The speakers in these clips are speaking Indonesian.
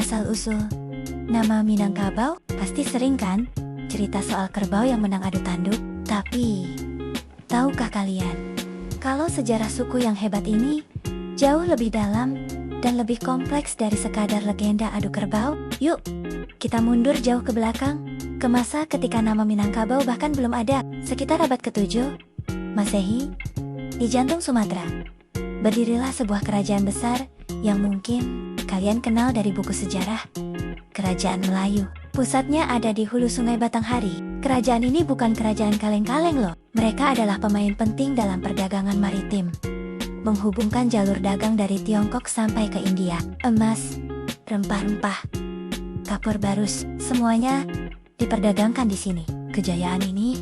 Asal-usul nama Minangkabau pasti sering kan cerita soal kerbau yang menang adu tanduk. Tapi, tahukah kalian kalau sejarah suku yang hebat ini jauh lebih dalam dan lebih kompleks dari sekadar legenda adu kerbau? Yuk, kita mundur jauh ke belakang, ke masa ketika nama Minangkabau bahkan belum ada, sekitar abad ke-7 Masehi, di jantung Sumatera. Berdirilah sebuah kerajaan besar yang mungkin kalian kenal dari buku sejarah, Kerajaan Melayu. Pusatnya ada di hulu sungai Batanghari. Kerajaan ini bukan kerajaan kaleng-kaleng loh. Mereka adalah pemain penting dalam perdagangan maritim, menghubungkan jalur dagang dari Tiongkok sampai ke India. Emas, rempah-rempah, kapur barus, semuanya diperdagangkan di sini. Kejayaan ini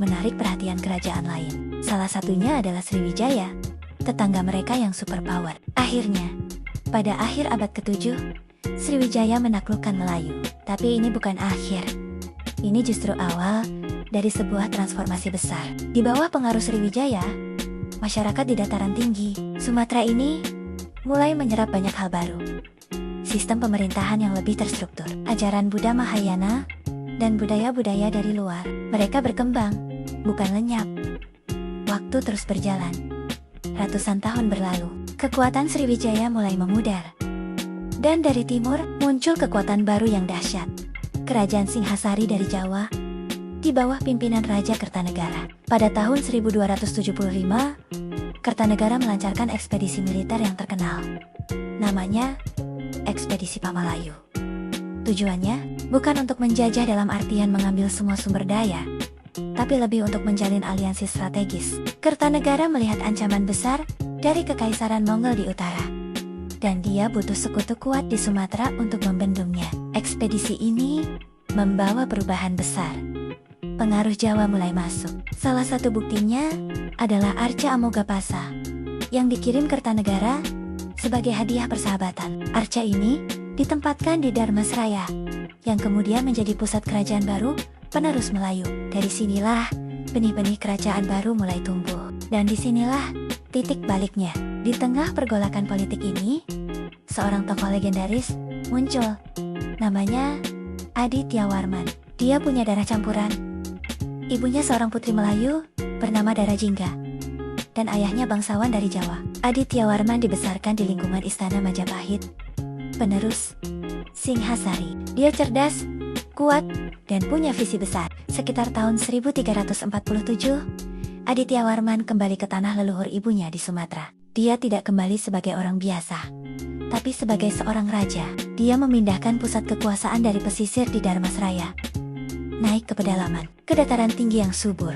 menarik perhatian kerajaan lain. Salah satunya adalah Sriwijaya, tetangga mereka yang superpower. Akhirnya, pada akhir abad ke-7, Sriwijaya menaklukkan Melayu. Tapi ini bukan akhir. Ini justru awal dari sebuah transformasi besar. Di bawah pengaruh Sriwijaya, masyarakat di dataran tinggi Sumatera ini mulai menyerap banyak hal baru. Sistem pemerintahan yang lebih terstruktur, ajaran Buddha Mahayana, dan budaya-budaya dari luar. Mereka berkembang, bukan lenyap. Waktu terus berjalan. Ratusan tahun berlalu, kekuatan Sriwijaya mulai memudar. Dan dari timur, muncul kekuatan baru yang dahsyat. Kerajaan Singhasari dari Jawa, di bawah pimpinan Raja Kertanegara. Pada tahun 1275, Kertanegara melancarkan ekspedisi militer yang terkenal. Namanya, Ekspedisi Pamalayu. Tujuannya, bukan untuk menjajah dalam artian mengambil semua sumber daya, tapi lebih untuk menjalin aliansi strategis. Kertanegara melihat ancaman besar dari Kekaisaran Mongol di utara, dan dia butuh sekutu kuat di Sumatera untuk membendungnya. Ekspedisi ini membawa perubahan besar. Pengaruh Jawa mulai masuk. Salah satu buktinya adalah Arca Amogapasa yang dikirim Kertanegara sebagai hadiah persahabatan. Arca ini ditempatkan di Dharmasraya, yang kemudian menjadi pusat kerajaan baru penerus Melayu. Dari sinilah benih-benih kerajaan baru mulai tumbuh. Dan disinilah titik baliknya. Di tengah pergolakan politik ini, seorang tokoh legendaris muncul. Namanya Adityawarman. Dia punya darah campuran. Ibunya seorang putri Melayu bernama Dara Jingga, dan ayahnya bangsawan dari Jawa. Adityawarman dibesarkan di lingkungan istana Majapahit, penerus Singhasari. Dia cerdas, kuat, dan punya visi besar. Sekitar tahun 1347, Adityawarman kembali ke tanah leluhur ibunya di Sumatera. Dia tidak kembali sebagai orang biasa, tapi sebagai seorang raja. Dia memindahkan pusat kekuasaan dari pesisir di Dharmasraya, naik ke pedalaman, ke dataran tinggi yang subur,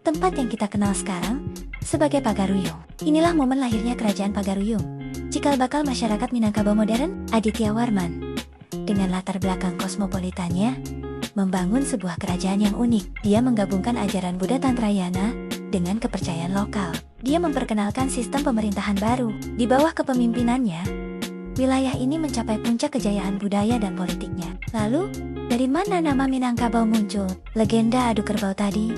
tempat yang kita kenal sekarang sebagai Pagaruyung. Inilah momen lahirnya kerajaan Pagaruyung, cikal bakal masyarakat Minangkabau modern. Adityawarman, dengan latar belakang kosmopolitannya, membangun sebuah kerajaan yang unik. Dia menggabungkan ajaran Buddha Tantrayana dengan kepercayaan lokal. Dia memperkenalkan sistem pemerintahan baru. Di bawah kepemimpinannya, wilayah ini mencapai puncak kejayaan budaya dan politiknya. Lalu, dari mana nama Minangkabau muncul? Legenda adu kerbau tadi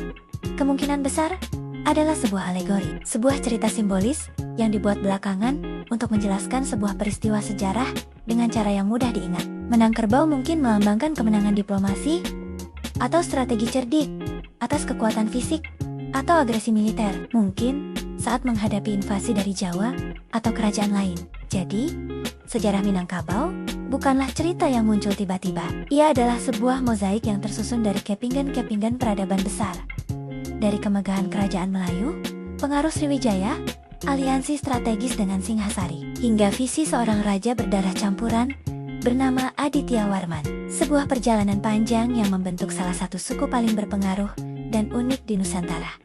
kemungkinan besar adalah sebuah alegori, sebuah cerita simbolis yang dibuat belakangan untuk menjelaskan sebuah peristiwa sejarah dengan cara yang mudah diingat. Menang kerbau mungkin melambangkan kemenangan diplomasi, atau strategi cerdik, atas kekuatan fisik, atau agresi militer, mungkin saat menghadapi invasi dari Jawa atau kerajaan lain. Jadi, sejarah Minangkabau bukanlah cerita yang muncul tiba-tiba. Ia adalah sebuah mozaik yang tersusun dari kepingan-kepingan peradaban besar. Dari kemegahan kerajaan Melayu, pengaruh Sriwijaya, aliansi strategis dengan Singhasari, hingga visi seorang raja berdarah campuran bernama Adityawarman. Sebuah perjalanan panjang yang membentuk salah satu suku paling berpengaruh dan unik di Nusantara.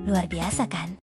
Luar biasa kan?